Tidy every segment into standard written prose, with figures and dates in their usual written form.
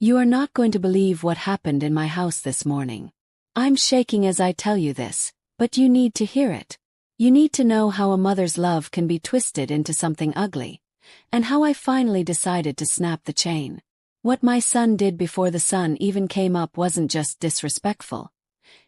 You are not going to believe what happened in my house this morning. I'm shaking as I tell you this, but you need to hear it. You need to know how a mother's love can be twisted into something ugly, and how I finally decided to snap the chain. What my son did before the sun even came up wasn't just disrespectful.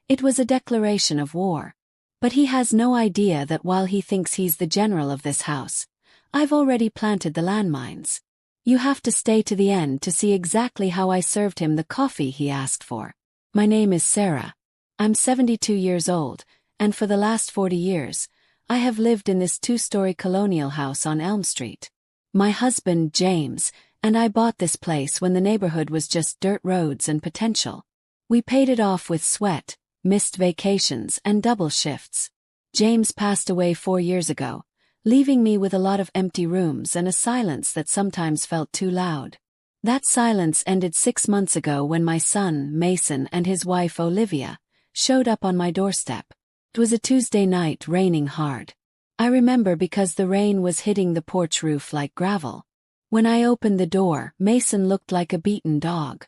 It was a declaration of war. But he has no idea that while he thinks he's the general of this house, I've already planted the landmines. You have to stay to the end to see exactly how I served him the coffee he asked for. My name is Sarah. I'm 72 years old, and for the last 40 years, I have lived in this two-story colonial house on Elm Street. My husband, James, and I bought this place when the neighborhood was just dirt roads and potential. We paid it off with sweat, missed vacations, and double shifts. James passed away 4 years ago, leaving me with a lot of empty rooms and a silence that sometimes felt too loud. That silence ended 6 months ago when my son, Mason, and his wife, Olivia, showed up on my doorstep. It was a Tuesday night, raining hard. I remember because the rain was hitting the porch roof like gravel. When I opened the door, Mason looked like a beaten dog.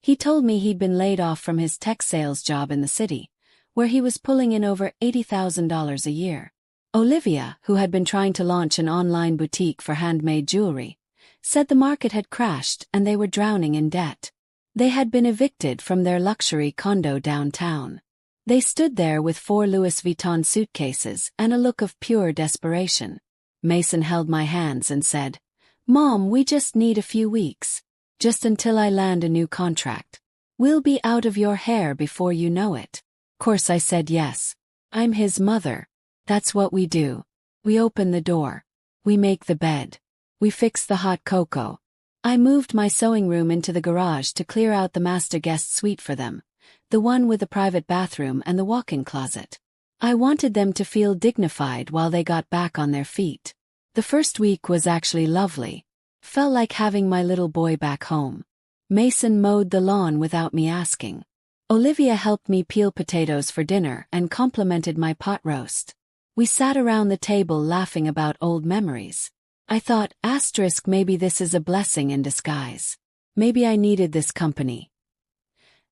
He told me he'd been laid off from his tech sales job in the city, where he was pulling in over $80,000 a year. Olivia, who had been trying to launch an online boutique for handmade jewelry, said the market had crashed and they were drowning in debt. They had been evicted from their luxury condo downtown. They stood there with 4 Louis Vuitton suitcases and a look of pure desperation. Mason held my hands and said, "Mom, we just need a few weeks. Just until I land a new contract. We'll be out of your hair before you know it." Of course I said yes. I'm his mother. That's what we do. We open the door. We make the bed. We fix the hot cocoa. I moved my sewing room into the garage to clear out the master guest suite for them, the one with the private bathroom and the walk-in closet. I wanted them to feel dignified while they got back on their feet. The first week was actually lovely. Felt like having my little boy back home. Mason mowed the lawn without me asking. Olivia helped me peel potatoes for dinner and complimented my pot roast. We sat around the table laughing about old memories. I thought, maybe this is a blessing in disguise. Maybe I needed this company.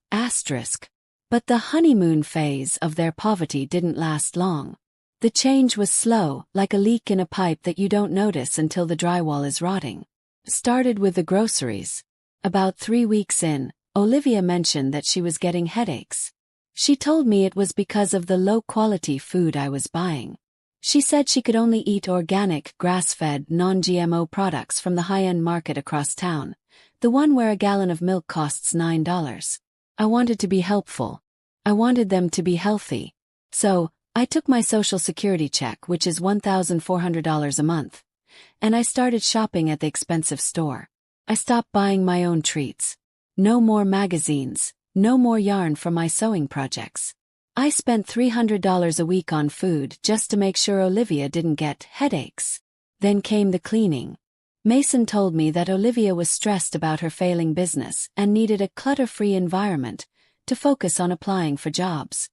But the honeymoon phase of their poverty didn't last long. The change was slow, like a leak in a pipe that you don't notice until the drywall is rotting. Started with the groceries. About 3 weeks in, Olivia mentioned that she was getting headaches. She told me it was because of the low-quality food I was buying. She said she could only eat organic, grass-fed, non-GMO products from the high-end market across town, the one where a gallon of milk costs $9. I wanted to be helpful. I wanted them to be healthy. So, I took my Social Security check, which is $1,400 a month, and I started shopping at the expensive store. I stopped buying my own treats. No more magazines, no more yarn for my sewing projects. I spent $300 a week on food just to make sure Olivia didn't get headaches. Then came the cleaning. Mason told me that Olivia was stressed about her failing business and needed a clutter-free environment to focus on applying for jobs.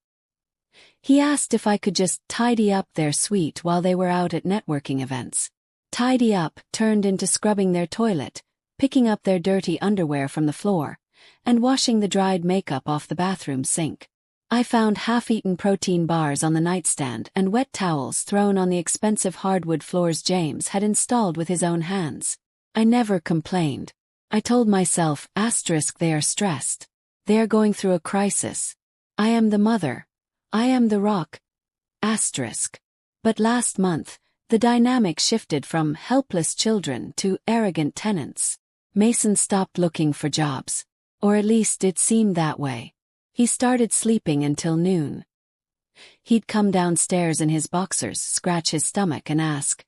He asked if I could just tidy up their suite while they were out at networking events. Tidy up turned into scrubbing their toilet, picking up their dirty underwear from the floor, and washing the dried makeup off the bathroom sink. I found half-eaten protein bars on the nightstand and wet towels thrown on the expensive hardwood floors James had installed with his own hands. I never complained. I told myself, they are stressed. They are going through a crisis. I am the mother. I am the rock. But last month, the dynamic shifted from helpless children to arrogant tenants. Mason stopped looking for jobs. Or at least it seemed that way. He started sleeping until noon. He'd come downstairs in his boxers, scratch his stomach and ask,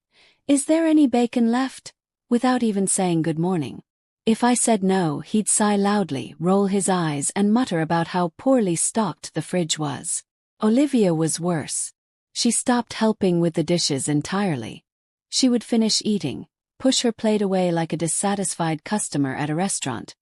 "Is there any bacon left?" without even saying good morning. If I said no, he'd sigh loudly, roll his eyes and mutter about how poorly stocked the fridge was. Olivia was worse. She stopped helping with the dishes entirely. She would finish eating, push her plate away like a dissatisfied customer at a restaurant,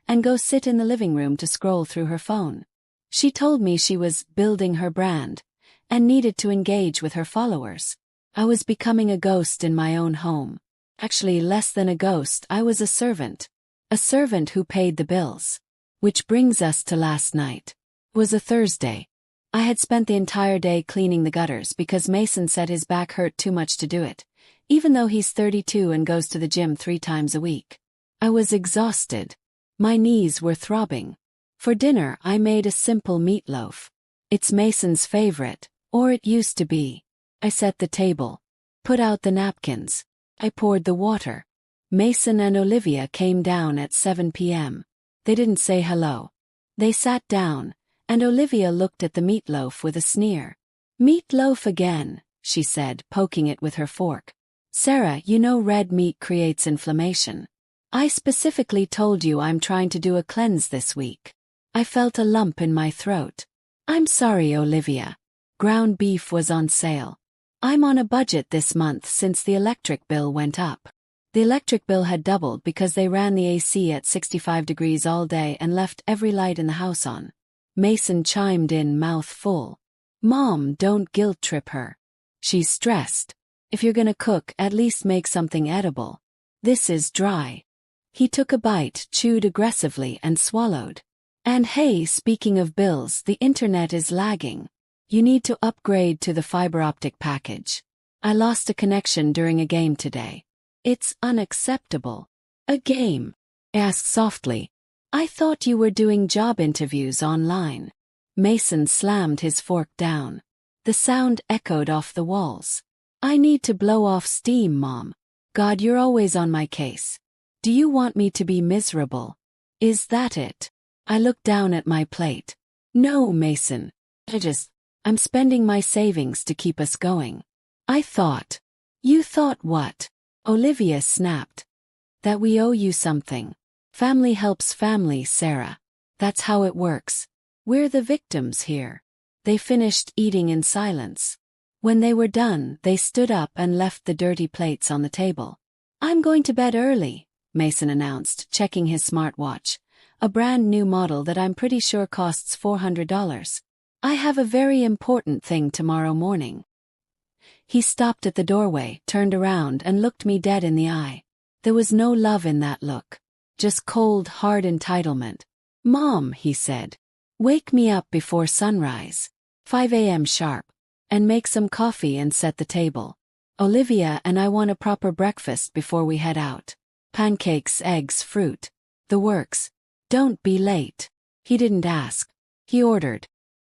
and go sit in the living room to scroll through her phone. She told me she was building her brand and needed to engage with her followers. I was becoming a ghost in my own home. Actually, less than a ghost, I was a servant. A servant who paid the bills. Which brings us to last night. It was a Thursday. I had spent the entire day cleaning the gutters because Mason said his back hurt too much to do it, even though he's 32 and goes to the gym 3 times a week. I was exhausted. My knees were throbbing. For dinner, I made a simple meatloaf. It's Mason's favorite, or it used to be. I set the table. Put out the napkins. I poured the water. Mason and Olivia came down at 7 p.m. They didn't say hello. They sat down, and Olivia looked at the meatloaf with a sneer. "Meatloaf again," she said, poking it with her fork. "Sarah, you know red meat creates inflammation. I specifically told you I'm trying to do a cleanse this week." I felt a lump in my throat. "I'm sorry, Olivia. Ground beef was on sale. I'm on a budget this month since the electric bill went up." The electric bill had doubled because they ran the AC at 65 degrees all day and left every light in the house on. Mason chimed in, mouth full. "Mom, don't guilt-trip her. She's stressed. If you're gonna cook, at least make something edible. This is dry." He took a bite, chewed aggressively, and swallowed. "And hey, speaking of bills, the internet is lagging. You need to upgrade to the fiber optic package. I lost a connection during a game today. It's unacceptable." "A game?" I asked softly. "I thought you were doing job interviews online." Mason slammed his fork down. The sound echoed off the walls. "I need to blow off steam, Mom. God, you're always on my case. Do you want me to be miserable? Is that it?" I looked down at my plate. "No, Mason. I'm spending my savings to keep us going." "I thought." "You thought what?" Olivia snapped. "That we owe you something. Family helps family, Sarah. That's how it works. We're the victims here." They finished eating in silence. When they were done, they stood up and left the dirty plates on the table. "I'm going to bed early," Mason announced, checking his smartwatch. A brand new model that I'm pretty sure costs $400. "I have a very important thing tomorrow morning." He stopped at the doorway, turned around, and looked me dead in the eye. There was no love in that look. Just cold, hard entitlement. "Mom," he said, "wake me up before sunrise. 5 a.m. sharp. And make some coffee and set the table. Olivia and I want a proper breakfast before we head out. Pancakes, eggs, fruit. The works. Don't be late." He didn't ask. He ordered.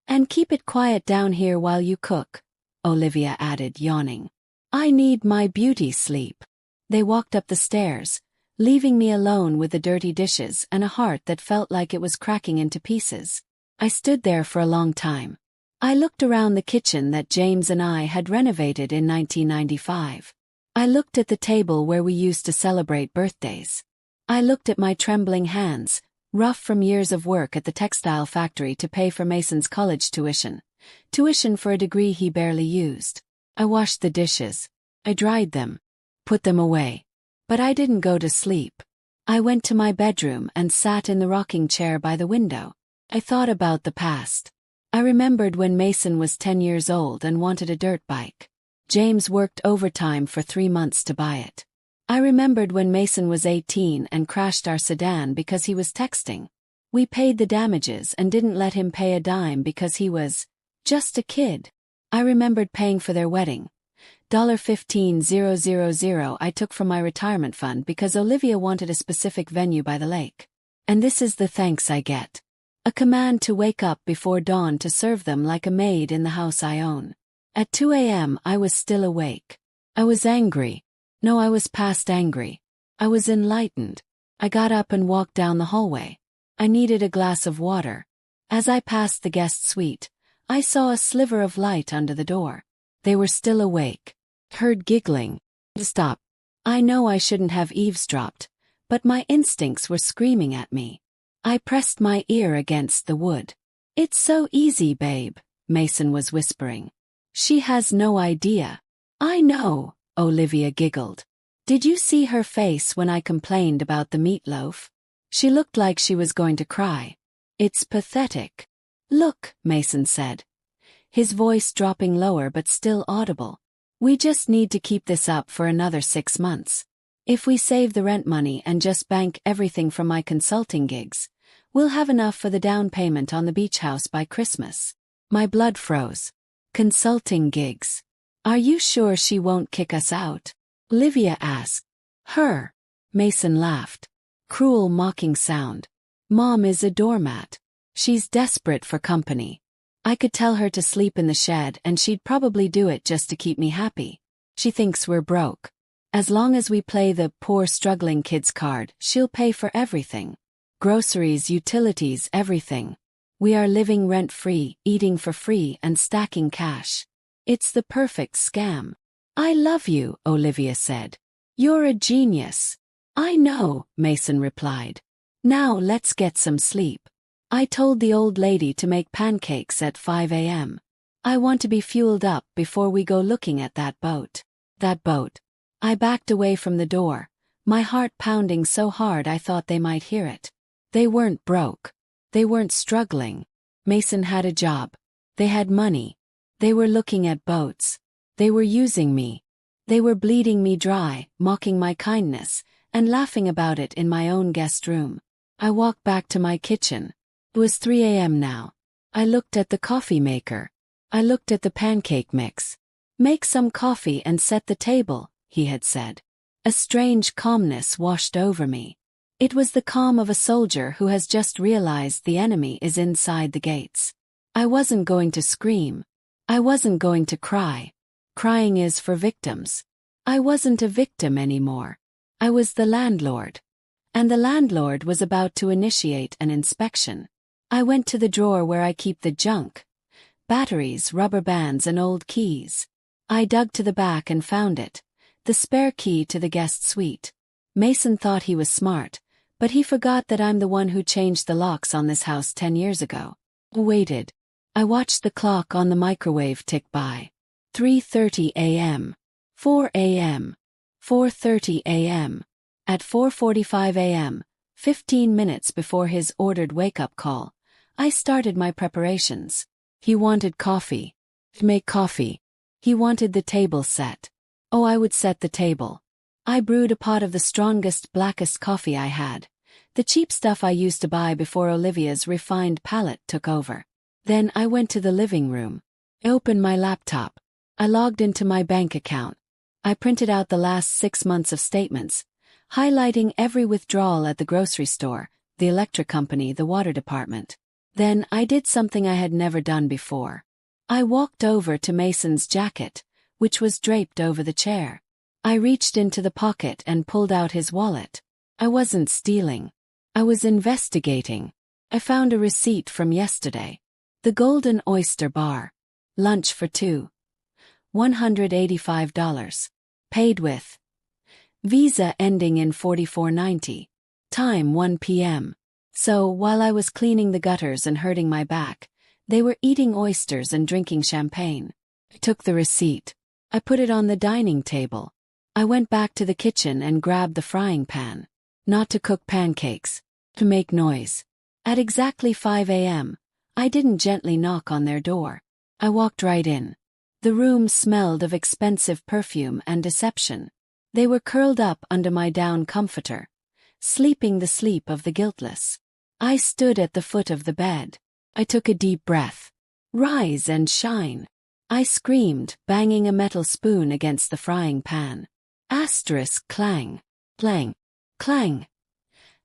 "And keep it quiet down here while you cook," Olivia added, yawning. "I need my beauty sleep." They walked up the stairs, leaving me alone with the dirty dishes and a heart that felt like it was cracking into pieces. I stood there for a long time. I looked around the kitchen that James and I had renovated in 1995. I looked at the table where we used to celebrate birthdays. I looked at my trembling hands, rough from years of work at the textile factory to pay for Mason's college tuition. Tuition for a degree he barely used. I washed the dishes. I dried them. Put them away. But I didn't go to sleep. I went to my bedroom and sat in the rocking chair by the window. I thought about the past. I remembered when Mason was 10 years old and wanted a dirt bike. James worked overtime for 3 months to buy it. I remembered when Mason was 18 and crashed our sedan because he was texting. We paid the damages and didn't let him pay a dime because he was just a kid. I remembered paying for their wedding. $15,000 I took from my retirement fund because Olivia wanted a specific venue by the lake. And this is the thanks I get. A command to wake up before dawn to serve them like a maid in the house I own. At 2 a.m. I was still awake. I was angry. No, I was past angry. I was enlightened. I got up and walked down the hallway. I needed a glass of water. As I passed the guest suite, I saw a sliver of light under the door. They were still awake. Heard giggling. Stop. I know I shouldn't have eavesdropped, but my instincts were screaming at me. I pressed my ear against the wood. "It's so easy, babe," Mason was whispering. "She has no idea." "I know," Olivia giggled. "Did you see her face when I complained about the meatloaf? She looked like she was going to cry. It's pathetic." "Look," Mason said, his voice dropping lower but still audible. "We just need to keep this up for another 6 months. If we save the rent money and just bank everything from my consulting gigs, we'll have enough for the down payment on the beach house by Christmas. My blood froze. Consulting gigs. Are you sure she won't kick us out? Olivia asked. Her. Mason laughed. Cruel mocking sound. Mom is a doormat. She's desperate for company. I could tell her to sleep in the shed and she'd probably do it just to keep me happy. She thinks we're broke. As long as we play the poor struggling kids card, she'll pay for everything. Groceries, utilities, everything. We are living rent-free, eating for free and stacking cash. It's the perfect scam. I love you, Olivia said. You're a genius. I know, Mason replied. Now let's get some sleep. I told the old lady to make pancakes at 5 a.m. I want to be fueled up before we go looking at that boat. That boat. I backed away from the door, my heart pounding so hard I thought they might hear it. They weren't broke. They weren't struggling. Mason had a job. They had money. They were looking at boats. They were using me. They were bleeding me dry, mocking my kindness, and laughing about it in my own guest room. I walked back to my kitchen. It was 3 a.m. now. I looked at the coffee maker. I looked at the pancake mix. Make some coffee and set the table, he had said. A strange calmness washed over me. It was the calm of a soldier who has just realized the enemy is inside the gates. I wasn't going to scream. I wasn't going to cry. Crying is for victims. I wasn't a victim anymore. I was the landlord. And the landlord was about to initiate an inspection. I went to the drawer where I keep the junk. Batteries, rubber bands and old keys. I dug to the back and found it. The spare key to the guest suite. Mason thought he was smart, but he forgot that I'm the one who changed the locks on this house 10 years ago. I waited. I watched the clock on the microwave tick by. 3:30 a.m. 4 a.m. 4:30 a.m. At 4:45 a.m., 15 minutes before his ordered wake-up call, I started my preparations. He wanted coffee. To make coffee. He wanted the table set. Oh, I would set the table. I brewed a pot of the strongest, blackest coffee I had. The cheap stuff I used to buy before Olivia's refined palate took over. Then I went to the living room. I opened my laptop. I logged into my bank account. I printed out the last 6 months of statements, highlighting every withdrawal at the grocery store, the electric company, the water department. Then I did something I had never done before. I walked over to Mason's jacket, which was draped over the chair. I reached into the pocket and pulled out his wallet. I wasn't stealing. I was investigating. I found a receipt from yesterday. The Golden Oyster Bar. Lunch for two. $185. Paid with Visa ending in 4490. Time 1 p.m. So, while I was cleaning the gutters and hurting my back, they were eating oysters and drinking champagne. I took the receipt. I put it on the dining table. I went back to the kitchen and grabbed the frying pan. Not to cook pancakes. To make noise. At exactly 5 a.m., I didn't gently knock on their door. I walked right in. The room smelled of expensive perfume and deception. They were curled up under my down comforter, sleeping the sleep of the guiltless. I stood at the foot of the bed. I took a deep breath. Rise and shine. I screamed, banging a metal spoon against the frying pan. Asterisk clang. Clang. Clang.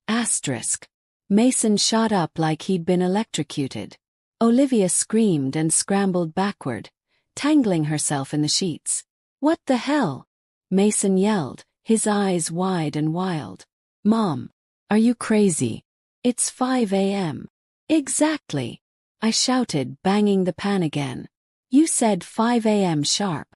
Asterisk. Mason shot up like he'd been electrocuted. Olivia screamed and scrambled backward, tangling herself in the sheets. What the hell? Mason yelled, his eyes wide and wild. Mom, are you crazy? It's 5 a.m. Exactly. I shouted, banging the pan again. You said 5 a.m. sharp.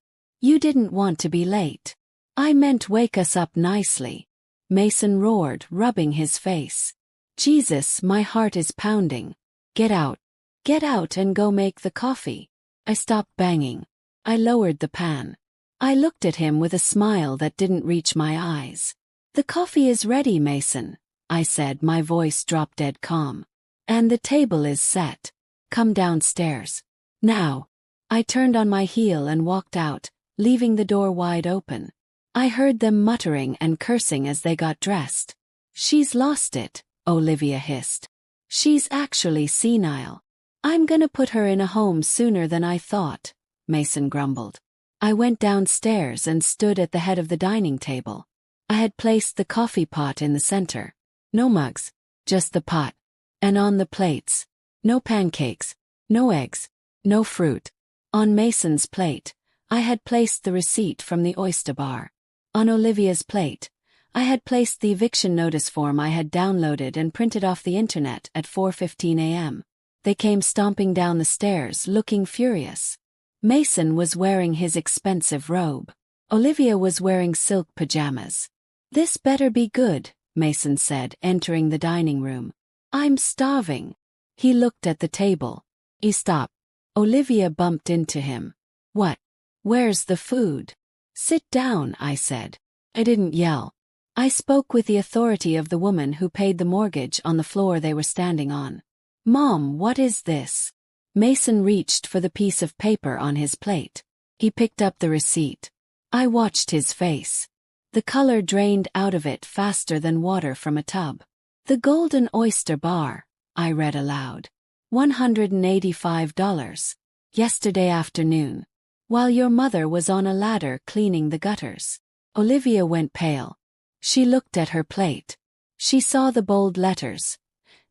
You didn't want to be late. I meant wake us up nicely. Mason roared, rubbing his face. Jesus, my heart is pounding. Get out. Get out and go make the coffee. I stopped banging. I lowered the pan. I looked at him with a smile that didn't reach my eyes. The coffee is ready, Mason, I said, my voice dropped dead calm. And the table is set. Come downstairs. Now. I turned on my heel and walked out, leaving the door wide open. I heard them muttering and cursing as they got dressed. She's lost it, Olivia hissed. She's actually senile. I'm gonna put her in a home sooner than I thought, Mason grumbled. I went downstairs and stood at the head of the dining table. I had placed the coffee pot in the center. No mugs, just the pot. And on the plates, no pancakes, no eggs, no fruit. On Mason's plate, I had placed the receipt from the oyster bar. On Olivia's plate, I had placed the eviction notice form I had downloaded and printed off the internet at 4:15 a.m. They came stomping down the stairs, looking furious. Mason was wearing his expensive robe. Olivia was wearing silk pajamas. This better be good, Mason said, entering the dining room. I'm starving. He looked at the table. He stopped. Olivia bumped into him. What? Where's the food? Sit down, I said. I didn't yell. I spoke with the authority of the woman who paid the mortgage on the floor they were standing on. Mom, what is this? Mason reached for the piece of paper on his plate. He picked up the receipt. I watched his face. The color drained out of it faster than water from a tub. The Golden Oyster Bar, I read aloud. $185. Yesterday afternoon. While your mother was on a ladder cleaning the gutters. Olivia went pale. She looked at her plate. She saw the bold letters.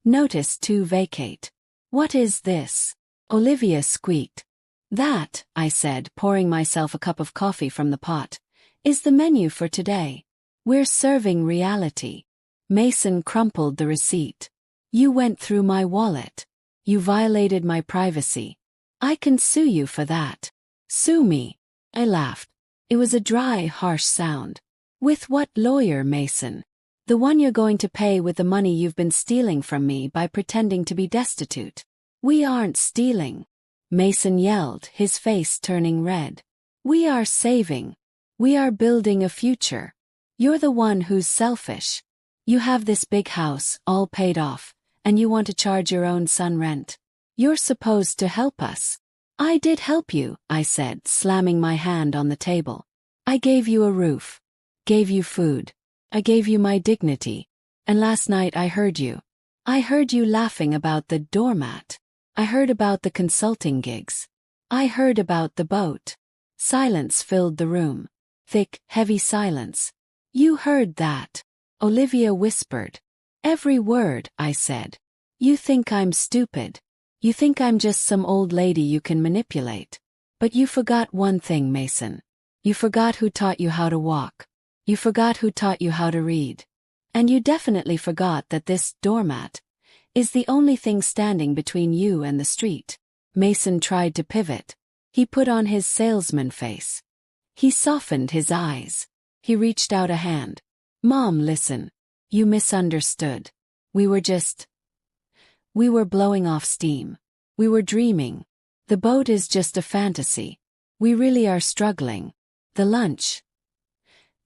Notice to vacate. What is this? Olivia squeaked. That, I said, pouring myself a cup of coffee from the pot, is the menu for today. We're serving reality. Mason crumpled the receipt. You went through my wallet. You violated my privacy. I can sue you for that. Sue me. I laughed. It was a dry, harsh sound. With what lawyer, Mason? The one you're going to pay with the money you've been stealing from me by pretending to be destitute. We aren't stealing. Mason yelled, his face turning red. We are saving. We are building a future. You're the one who's selfish. You have this big house, all paid off, and you want to charge your own son rent. You're supposed to help us. I did help you, I said, slamming my hand on the table. I gave you a roof. Gave you food. I gave you my dignity. And last night I heard you. I heard you laughing about the doormat. I heard about the consulting gigs. I heard about the boat. Silence filled the room. Thick, heavy silence. You heard that. Olivia whispered. Every word, I said. You think I'm stupid. You think I'm just some old lady you can manipulate. But you forgot one thing, Mason. You forgot who taught you how to walk. You forgot who taught you how to read. And you definitely forgot that this doormat is the only thing standing between you and the street. Mason tried to pivot. He put on his salesman face. He softened his eyes. He reached out a hand. Mom, listen. You misunderstood. We were blowing off steam. We were dreaming. The boat is just a fantasy. We really are struggling. The lunch.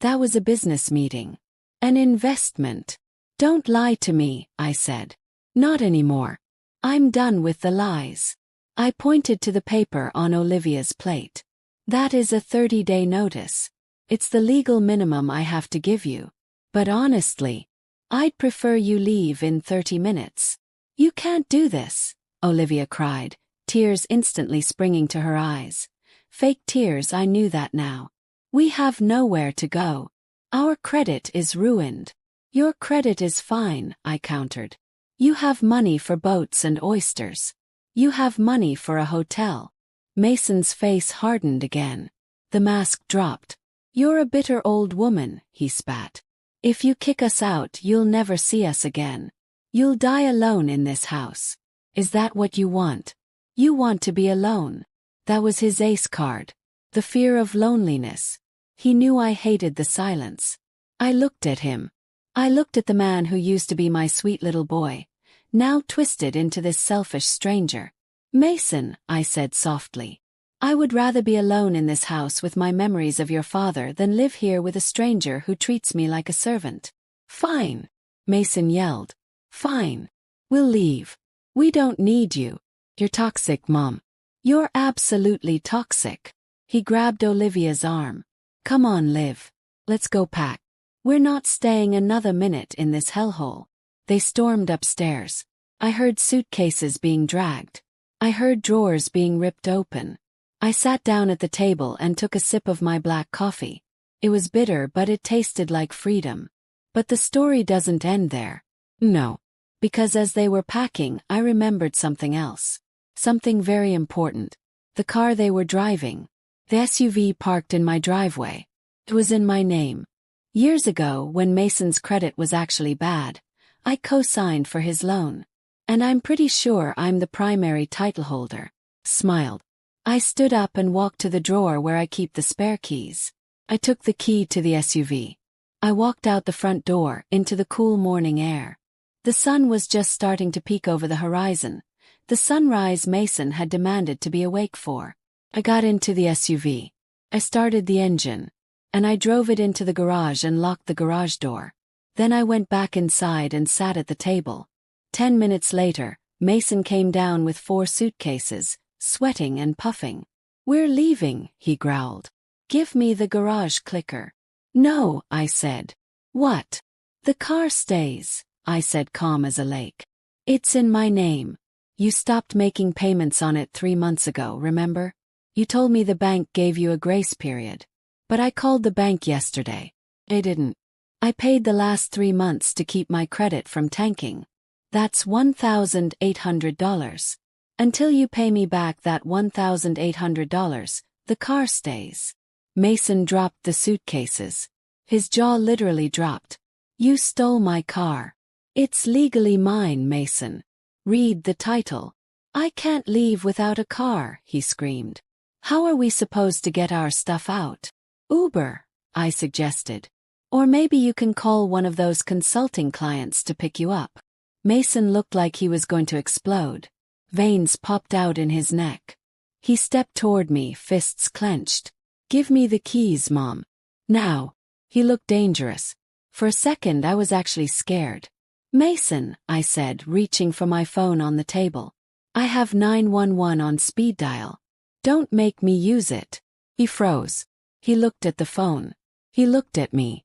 That was a business meeting. An investment. Don't lie to me, I said. Not anymore. I'm done with the lies. I pointed to the paper on Olivia's plate. That is a 30-day notice. It's the legal minimum I have to give you. But honestly, I'd prefer you leave in 30 minutes. You can't do this, Olivia cried, tears instantly springing to her eyes. Fake tears, I knew that now. We have nowhere to go. Our credit is ruined. Your credit is fine, I countered. You have money for boats and oysters. You have money for a hotel. Mason's face hardened again. The mask dropped. You're a bitter old woman, he spat. If you kick us out, you'll never see us again. You'll die alone in this house. Is that what you want? You want to be alone. That was his ace card. The fear of loneliness. He knew I hated the silence. I looked at him. I looked at the man who used to be my sweet little boy, now twisted into this selfish stranger. Mason, I said softly. I would rather be alone in this house with my memories of your father than live here with a stranger who treats me like a servant. Fine, Mason yelled. Fine. We'll leave. We don't need you. You're toxic, Mom. You're absolutely toxic. He grabbed Olivia's arm. Come on, Liv. Let's go pack. We're not staying another minute in this hellhole. They stormed upstairs. I heard suitcases being dragged. I heard drawers being ripped open. I sat down at the table and took a sip of my black coffee. It was bitter, but it tasted like freedom. But the story doesn't end there. No. Because as they were packing, I remembered something else. Something very important. The car they were driving. The SUV parked in my driveway. It was in my name. Years ago, when Mason's credit was actually bad, I co-signed for his loan. And I'm pretty sure I'm the primary title holder. Smiled. I stood up and walked to the drawer where I keep the spare keys. I took the key to the SUV. I walked out the front door, into the cool morning air. The sun was just starting to peek over the horizon. The sunrise Mason had demanded to be awake for. I got into the SUV. I started the engine. And I drove it into the garage and locked the garage door. Then I went back inside and sat at the table. 10 minutes later, Mason came down with 4 suitcases, sweating and puffing. "We're leaving," he growled. "Give me the garage clicker." "No," I said. "What?" "The car stays," I said, calm as a lake. "It's in my name. You stopped making payments on it 3 months ago, remember? You told me the bank gave you a grace period. But I called the bank yesterday. They didn't. I paid the last 3 months to keep my credit from tanking. That's $1,800. Until you pay me back that $1,800, the car stays." Mason dropped the suitcases. His jaw literally dropped. "You stole my car. It's legally mine, Mason. Read the title." "I can't leave without a car," he screamed. "How are we supposed to get our stuff out?" "Uber," I suggested. "Or maybe you can call one of those consulting clients to pick you up." Mason looked like he was going to explode. Veins popped out in his neck. He stepped toward me, fists clenched. "Give me the keys, Mom. Now." He looked dangerous. For a second I was actually scared. "Mason," I said, reaching for my phone on the table. "I have 911 on speed dial. Don't make me use it." He froze. He looked at the phone. He looked at me.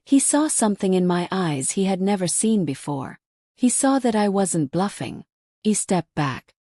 He saw something in my eyes he had never seen before. He saw that I wasn't bluffing. He stepped back.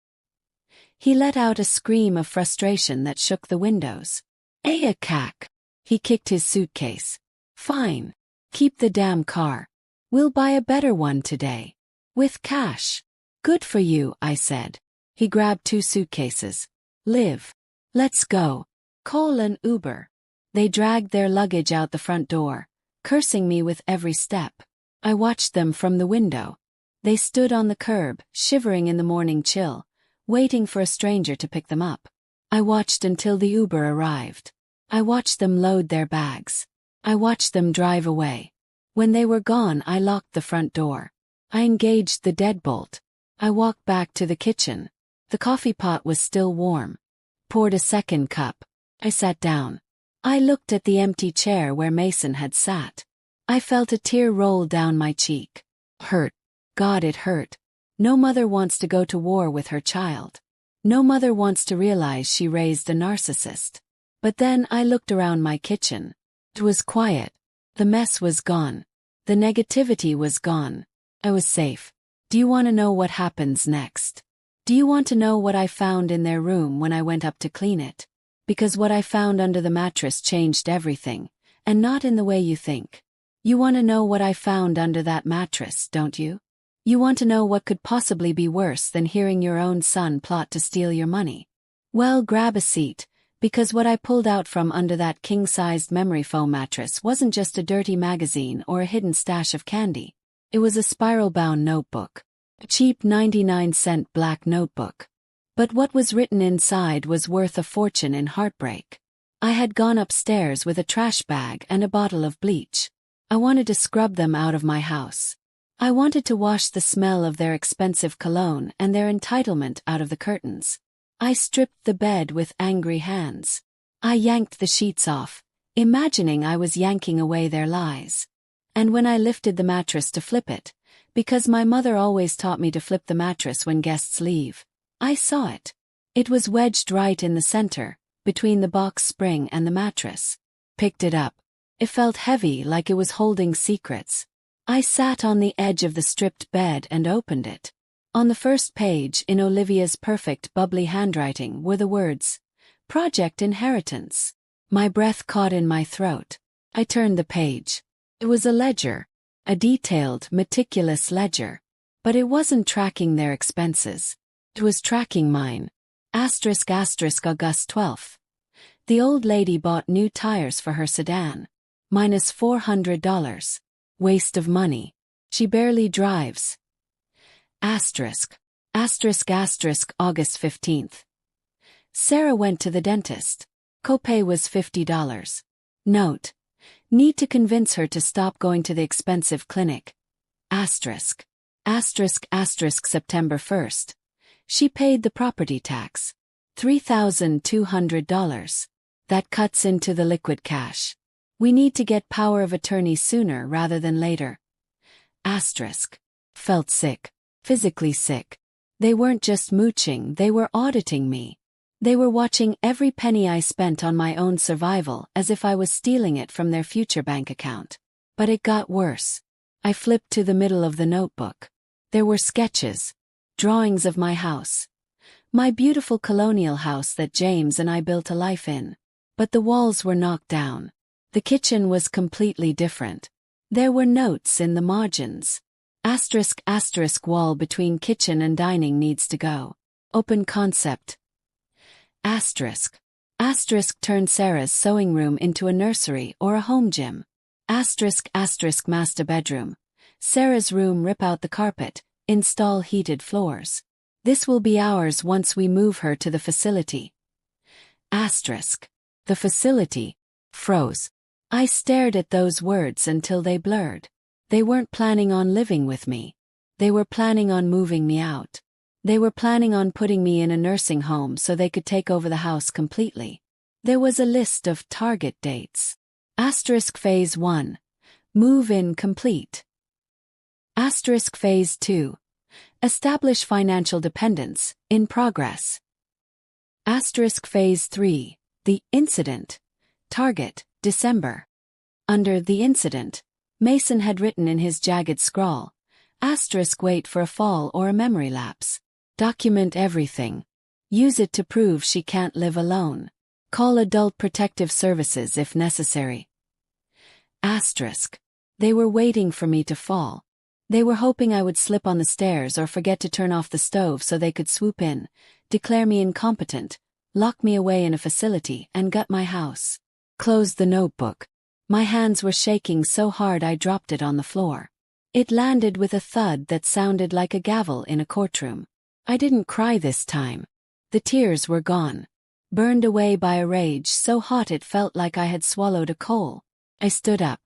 He let out a scream of frustration that shook the windows. "Aya cack." He kicked his suitcase. "Fine. Keep the damn car. We'll buy a better one today. With cash." "Good for you," I said. He grabbed 2 suitcases. "Liv. Let's go. Call an Uber." They dragged their luggage out the front door, cursing me with every step. I watched them from the window. They stood on the curb, shivering in the morning chill, waiting for a stranger to pick them up. I watched until the Uber arrived. I watched them load their bags. I watched them drive away. When they were gone, I locked the front door. I engaged the deadbolt. I walked back to the kitchen. The coffee pot was still warm. Poured a second cup. I sat down. I looked at the empty chair where Mason had sat. I felt a tear roll down my cheek. Hurt. God, it hurt. No mother wants to go to war with her child. No mother wants to realize she raised a narcissist. But then I looked around my kitchen. It was quiet. The mess was gone. The negativity was gone. I was safe. Do you want to know what happens next? Do you want to know what I found in their room when I went up to clean it? Because what I found under the mattress changed everything, and not in the way you think. You want to know what I found under that mattress, don't you? You want to know what could possibly be worse than hearing your own son plot to steal your money? Well, grab a seat, because what I pulled out from under that king-sized memory foam mattress wasn't just a dirty magazine or a hidden stash of candy. It was a spiral-bound notebook. A cheap 99-cent black notebook. But what was written inside was worth a fortune in heartbreak. I had gone upstairs with a trash bag and a bottle of bleach. I wanted to scrub them out of my house. I wanted to wash the smell of their expensive cologne and their entitlement out of the curtains. I stripped the bed with angry hands. I yanked the sheets off, imagining I was yanking away their lies. And when I lifted the mattress to flip it, because my mother always taught me to flip the mattress when guests leave, I saw it. It was wedged right in the center, between the box spring and the mattress. Picked it up. It felt heavy, like it was holding secrets. I sat on the edge of the stripped bed and opened it. On the first page, in Olivia's perfect, bubbly handwriting, were the words, "Project Inheritance." My breath caught in my throat. I turned the page. It was a ledger. A detailed, meticulous ledger. But it wasn't tracking their expenses. It was tracking mine. August 12th. The old lady bought new tires for her sedan. Minus $400. Waste of money. She barely drives. August 15th. Sarah went to the dentist. Copay was $50. Note. Need to convince her to stop going to the expensive clinic. Asterisk. September 1st. She paid the property tax. $3,200. That cuts into the liquid cash. We need to get power of attorney sooner rather than later. Asterisk. Felt sick. Physically sick. They weren't just mooching, they were auditing me. They were watching every penny I spent on my own survival as if I was stealing it from their future bank account. But it got worse. I flipped to the middle of the notebook. There were sketches. Drawings of my house. My beautiful colonial house that James and I built a life in. But the walls were knocked down. The kitchen was completely different. There were notes in the margins. Asterisk wall between kitchen and dining needs to go. Open concept. Asterisk turn Sarah's sewing room into a nursery or a home gym. Asterisk master bedroom. Sarah's room, rip out the carpet, install heated floors. This will be ours once we move her to the facility. Asterisk. The facility. Froze. I stared at those words until they blurred. They weren't planning on living with me. They were planning on moving me out. They were planning on putting me in a nursing home so they could take over the house completely. There was a list of target dates. Asterisk phase 1. Move-in complete. Asterisk phase 2. Establish financial dependence, in progress. Asterisk phase 3. The incident. Target, December. Under the incident, Mason had written in his jagged scrawl, asterisk wait for a fall or a memory lapse. Document everything. Use it to prove she can't live alone. Call Adult Protective Services if necessary. Asterisk. They were waiting for me to fall. They were hoping I would slip on the stairs or forget to turn off the stove so they could swoop in, declare me incompetent, lock me away in a facility, and gut my house. Close the notebook. My hands were shaking so hard I dropped it on the floor. It landed with a thud that sounded like a gavel in a courtroom. I didn't cry this time. The tears were gone. Burned away by a rage so hot it felt like I had swallowed a coal. I stood up.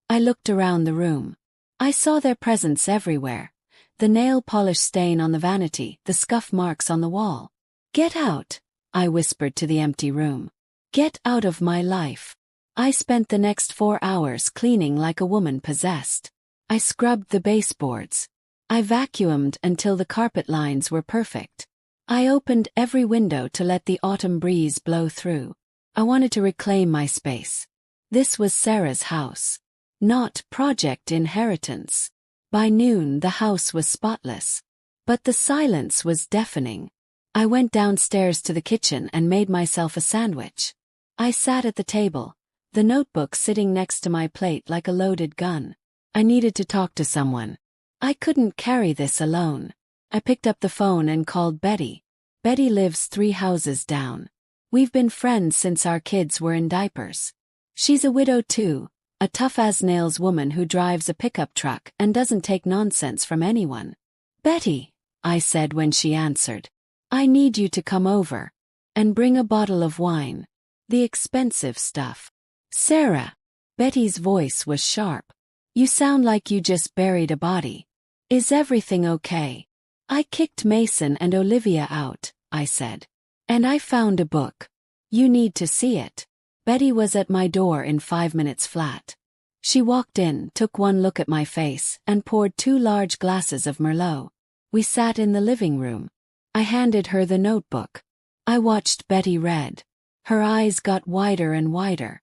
I looked around the room. I saw their presence everywhere. The nail polish stain on the vanity, the scuff marks on the wall. Get out, I whispered to the empty room. Get out of my life. I spent the next 4 hours cleaning like a woman possessed. I scrubbed the baseboards. I vacuumed until the carpet lines were perfect. I opened every window to let the autumn breeze blow through. I wanted to reclaim my space. This was Sarah's house. Not Project Inheritance. By noon the house was spotless. But the silence was deafening. I went downstairs to the kitchen and made myself a sandwich. I sat at the table, the notebook sitting next to my plate like a loaded gun. I needed to talk to someone. I couldn't carry this alone. I picked up the phone and called Betty. Betty lives 3 houses down. We've been friends since our kids were in diapers. She's a widow too, a tough-as-nails woman who drives a pickup truck and doesn't take nonsense from anyone. Betty, I said when she answered, I need you to come over. And bring a bottle of wine. The expensive stuff. Sarah. Betty's voice was sharp. You sound like you just buried a body. Is everything okay? I kicked Mason and Olivia out, I said. And I found a book. You need to see it. Betty was at my door in 5 minutes flat. She walked in, took one look at my face, and poured 2 large glasses of Merlot. We sat in the living room. I handed her the notebook. I watched Betty read. Her eyes got wider and wider.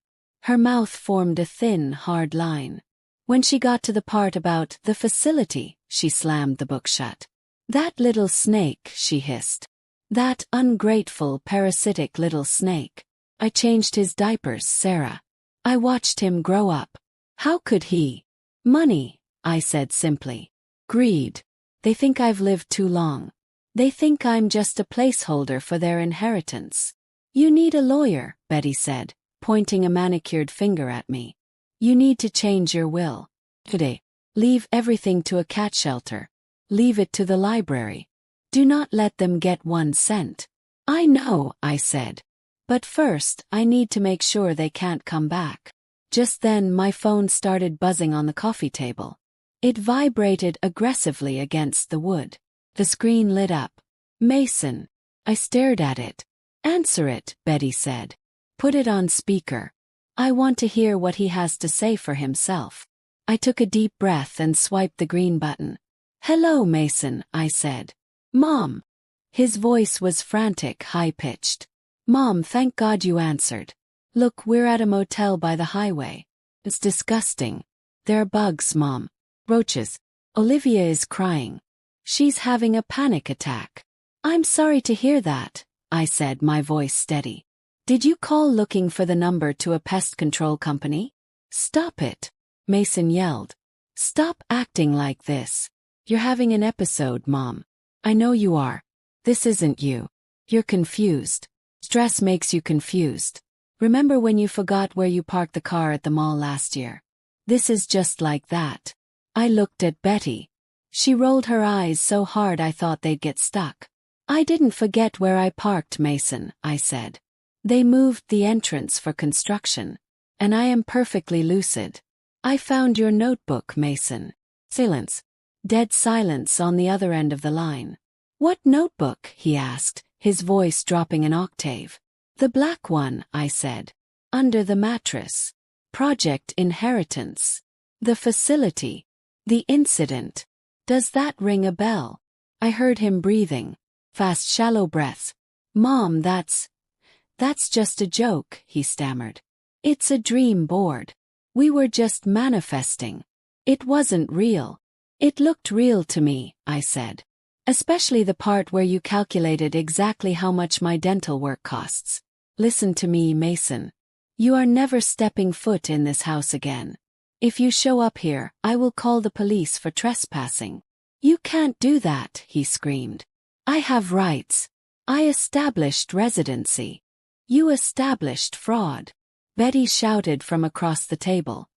Her mouth formed a thin, hard line. When she got to the part about the facility, she slammed the book shut. That little snake, she hissed. That ungrateful, parasitic little snake. I changed his diapers, Sarah. I watched him grow up. How could he? Money, I said simply. Greed. They think I've lived too long. They think I'm just a placeholder for their inheritance. You need a lawyer, Betty said, pointing a manicured finger at me. You need to change your will. Today. Leave everything to a cat shelter. Leave it to the library. Do not let them get 1 cent. I know, I said. But first, I need to make sure they can't come back. Just then my phone started buzzing on the coffee table. It vibrated aggressively against the wood. The screen lit up. Mason. I stared at it. Answer it, Betty said. Put it on speaker. I want to hear what he has to say for himself. I took a deep breath and swiped the green button. Hello, Mason, I said. Mom. His voice was frantic, high-pitched. Mom, thank God you answered. Look, we're at a motel by the highway. It's disgusting. There are bugs, Mom. Roaches. Olivia is crying. She's having a panic attack. I'm sorry to hear that, I said, my voice steady. Did you call looking for the number to a pest control company? Stop it, Mason yelled. Stop acting like this. You're having an episode, Mom. I know you are. This isn't you. You're confused. Stress makes you confused. Remember when you forgot where you parked the car at the mall last year? This is just like that. I looked at Betty. She rolled her eyes so hard I thought they'd get stuck. I didn't forget where I parked, Mason, I said. They moved the entrance for construction. And I am perfectly lucid. I found your notebook, Mason. Silence. Dead silence on the other end of the line. What notebook? He asked, his voice dropping an octave. The black one, I said. Under the mattress. Project Inheritance. The facility. The incident. Does that ring a bell? I heard him breathing. Fast, shallow breaths. Mom, that's just a joke, he stammered. It's a dream board. We were just manifesting. It wasn't real. It looked real to me, I said. Especially the part where you calculated exactly how much my dental work costs. Listen to me, Mason. You are never stepping foot in this house again. If you show up here, I will call the police for trespassing. You can't do that, he screamed. I have rights. I established residency. You established fraud. Betty shouted from across the table.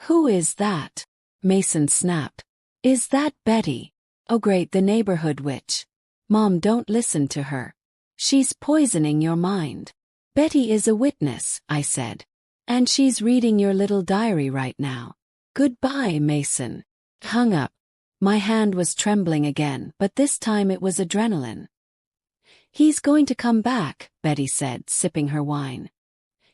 Who is that? Mason snapped. Is that Betty? Oh great, the neighborhood witch. Mom, don't listen to her. She's poisoning your mind. Betty is a witness, I said. And she's reading your little diary right now. Goodbye, Mason. Hung up. My hand was trembling again, but this time it was adrenaline. He's going to come back, Betty said, sipping her wine.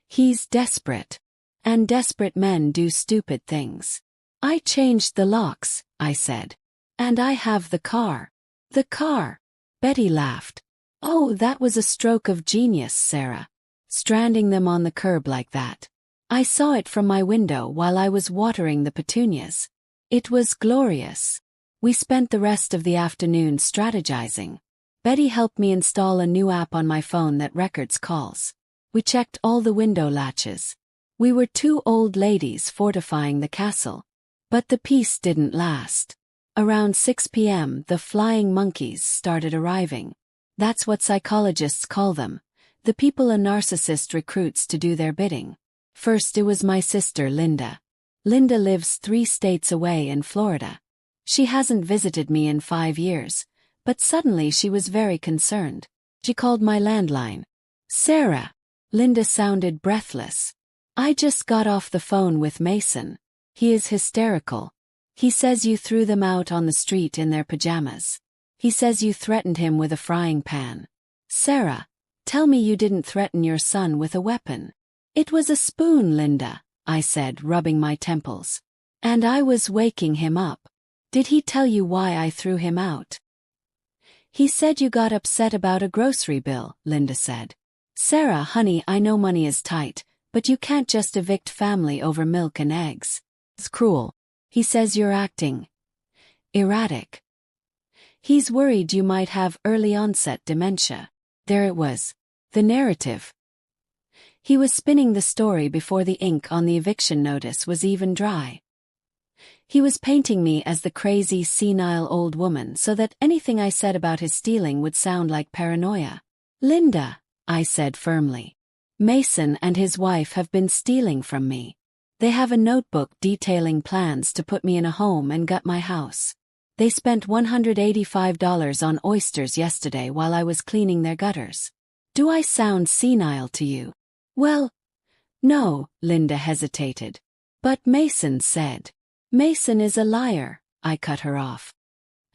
He's desperate. And desperate men do stupid things. I changed the locks, I said. And I have the car. The car. Betty laughed. Oh, that was a stroke of genius, Sarah. Stranding them on the curb like that. I saw it from my window while I was watering the petunias. It was glorious. We spent the rest of the afternoon strategizing. Betty helped me install a new app on my phone that records calls. We checked all the window latches. We were two old ladies fortifying the castle. But the peace didn't last. Around 6 p.m., the flying monkeys started arriving. That's what psychologists call them. The people a narcissist recruits to do their bidding. First it was my sister Linda. Linda lives 3 states away in Florida. She hasn't visited me in 5 years, but suddenly she was very concerned. She called my landline. Sarah. Linda sounded breathless. I just got off the phone with Mason. He is hysterical. He says you threw them out on the street in their pajamas. He says you threatened him with a frying pan. Sarah, tell me you didn't threaten your son with a weapon. It was a spoon, Linda, I said, rubbing my temples. And I was waking him up. Did he tell you why I threw him out? He said you got upset about a grocery bill, Linda said. Sarah, honey, I know money is tight, But you can't just evict family over milk and eggs. It's cruel. He says you're acting erratic. He's worried you might have early onset dementia. There it was. The narrative. He was spinning the story before the ink on the eviction notice was even dry. He was painting me as the crazy, senile old woman so that anything I said about his stealing would sound like paranoia. Linda, I said firmly. Mason and his wife have been stealing from me. They have a notebook detailing plans to put me in a home and gut my house. They spent $185 on oysters yesterday while I was cleaning their gutters. Do I sound senile to you? Well, no, Linda hesitated. But Mason said. Mason is a liar, I cut her off.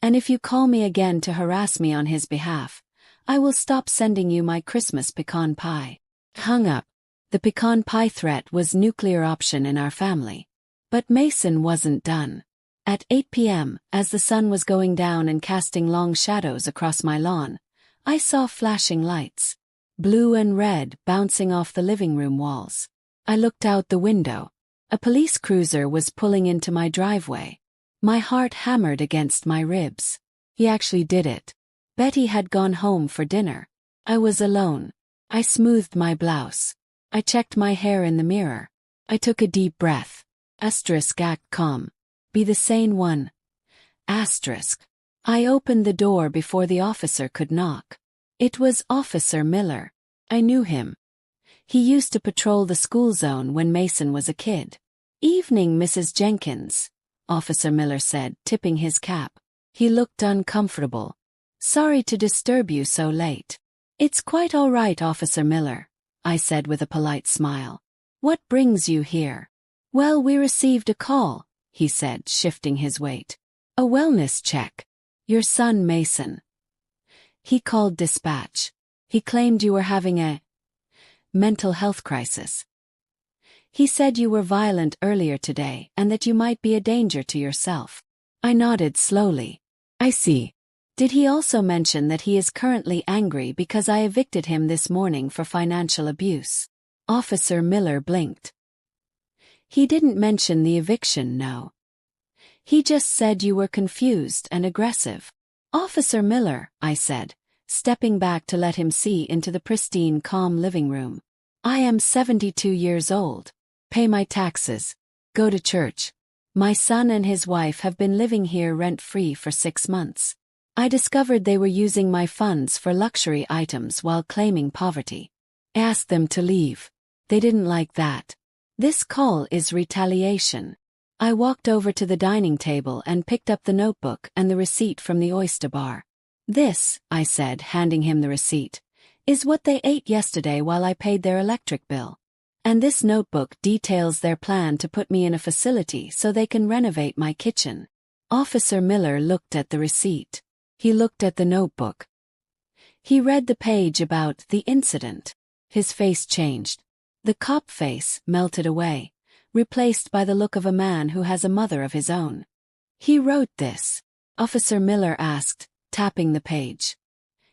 And if you call me again to harass me on his behalf, I will stop sending you my Christmas pecan pie. Hung up. The pecan pie threat was nuclear option in our family. But Mason wasn't done. At 8 p.m., as the sun was going down and casting long shadows across my lawn, I saw flashing lights. Blue and red bouncing off the living room walls. I looked out the window. A police cruiser was pulling into my driveway. My heart hammered against my ribs. He actually did it. Betty had gone home for dinner. I was alone. I smoothed my blouse. I checked my hair in the mirror. I took a deep breath. Asterisk act calm. Be the sane one. Asterisk. I opened the door before the officer could knock. It was Officer Miller. I knew him. He used to patrol the school zone when Mason was a kid. Evening, Mrs. Jenkins, Officer Miller said, tipping his cap. He looked uncomfortable. Sorry to disturb you so late. It's quite all right, Officer Miller, I said with a polite smile. What brings you here? Well, we received a call, he said, shifting his weight. A wellness check. Your son Mason. He called dispatch. He claimed you were having a mental health crisis. He said you were violent earlier today and that you might be a danger to yourself. I nodded slowly. I see. Did he also mention that he is currently angry because I evicted him this morning for financial abuse? Officer Miller blinked. He didn't mention the eviction, no. He just said you were confused and aggressive. Officer Miller, I said, stepping back to let him see into the pristine, calm living room. I am 72 years old. Pay my taxes. Go to church. My son and his wife have been living here rent-free for 6 months. I discovered they were using my funds for luxury items while claiming poverty. I asked them to leave. They didn't like that. This call is retaliation. I walked over to the dining table and picked up the notebook and the receipt from the oyster bar. This, I said, handing him the receipt, is what they ate yesterday while I paid their electric bill. And this notebook details their plan to put me in a facility so they can renovate my kitchen. Officer Miller looked at the receipt. He looked at the notebook. He read the page about the incident. His face changed. The cop face melted away, replaced by the look of a man who has a mother of his own. He wrote this? Officer Miller asked, tapping the page.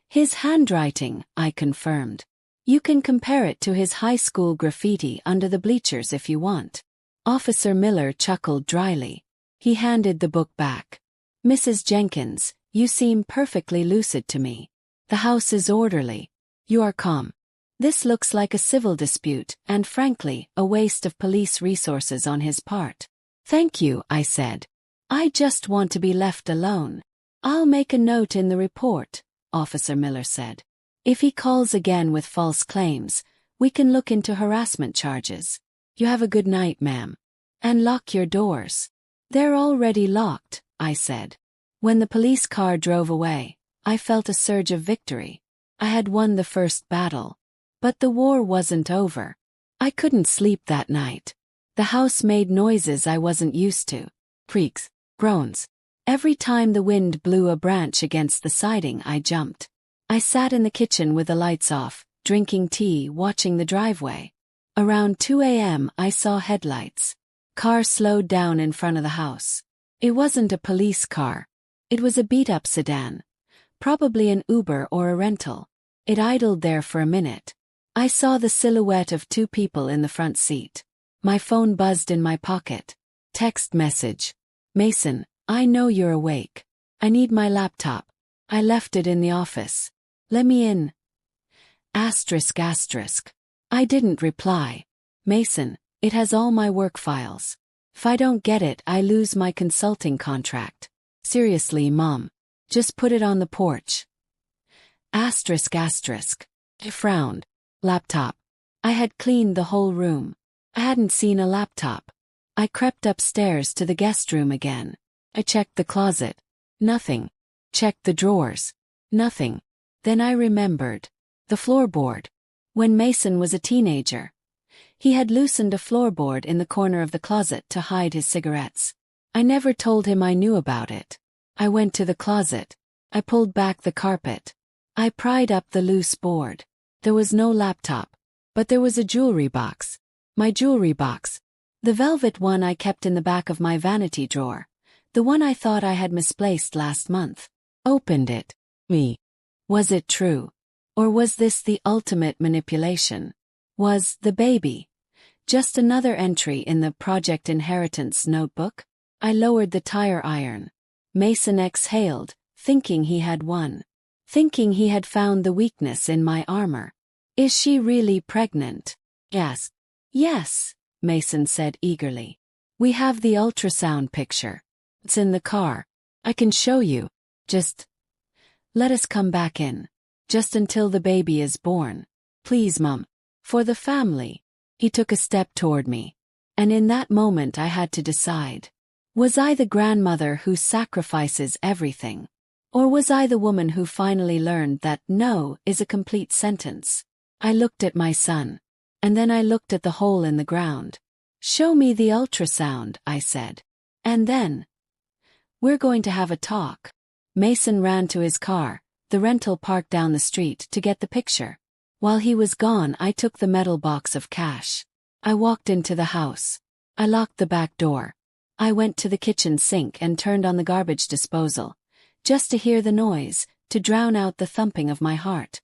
His handwriting, I confirmed. You can compare it to his high school graffiti under the bleachers if you want. Officer Miller chuckled dryly. He handed the book back. Mrs. Jenkins, you seem perfectly lucid to me. The house is orderly. You are calm. This looks like a civil dispute and, frankly, a waste of police resources on his part. Thank you, I said. I just want to be left alone. I'll make a note in the report, Officer Miller said. If he calls again with false claims, we can look into harassment charges. You have a good night, ma'am. And lock your doors. They're already locked, I said. When the police car drove away, I felt a surge of victory. I had won the first battle. But the war wasn't over. I couldn't sleep that night. The house made noises I wasn't used to. Creaks, groans. Every time the wind blew a branch against the siding, I jumped. I sat in the kitchen with the lights off, drinking tea, watching the driveway. Around 2 a.m. I saw headlights. Car slowed down in front of the house. It wasn't a police car. It was a beat-up sedan. Probably an Uber or a rental. It idled there for a minute. I saw the silhouette of two people in the front seat. My phone buzzed in my pocket. Text message. Mason, I know you're awake. I need my laptop. I left it in the office. Let me in. Asterisk asterisk. I didn't reply. Mason, it has all my work files. If I don't get it, I lose my consulting contract. Seriously, Mom. Just put it on the porch. Asterisk asterisk. I frowned. Laptop. I had cleaned the whole room. I hadn't seen a laptop. I crept upstairs to the guest room again. I checked the closet. Nothing. Checked the drawers. Nothing. Then I remembered. The floorboard. When Mason was a teenager, he had loosened a floorboard in the corner of the closet to hide his cigarettes. I never told him I knew about it. I went to the closet. I pulled back the carpet. I pried up the loose board. There was no laptop. But there was a jewelry box. My jewelry box. The velvet one I kept in the back of my vanity drawer. The one I thought I had misplaced last month. Opened it. Me. Was it true? Or was this the ultimate manipulation? Was the baby just another entry in the Project Inheritance notebook? I lowered the tire iron. Mason exhaled, thinking he had won. Thinking he had found the weakness in my armor. Is she really pregnant? Yes. Yes, Mason said eagerly. We have the ultrasound picture. It's in the car. I can show you. Just let us come back in. Just until the baby is born. Please, Mom. For the family. He took a step toward me. And in that moment I had to decide. Was I the grandmother who sacrifices everything? Or was I the woman who finally learned that no is a complete sentence? I looked at my son. And then I looked at the hole in the ground. Show me the ultrasound, I said. And then we're going to have a talk. Mason ran to his car, the rental parked down the street, to get the picture. While he was gone, I took the metal box of cash. I walked into the house. I locked the back door. I went to the kitchen sink and turned on the garbage disposal, just to hear the noise, to drown out the thumping of my heart.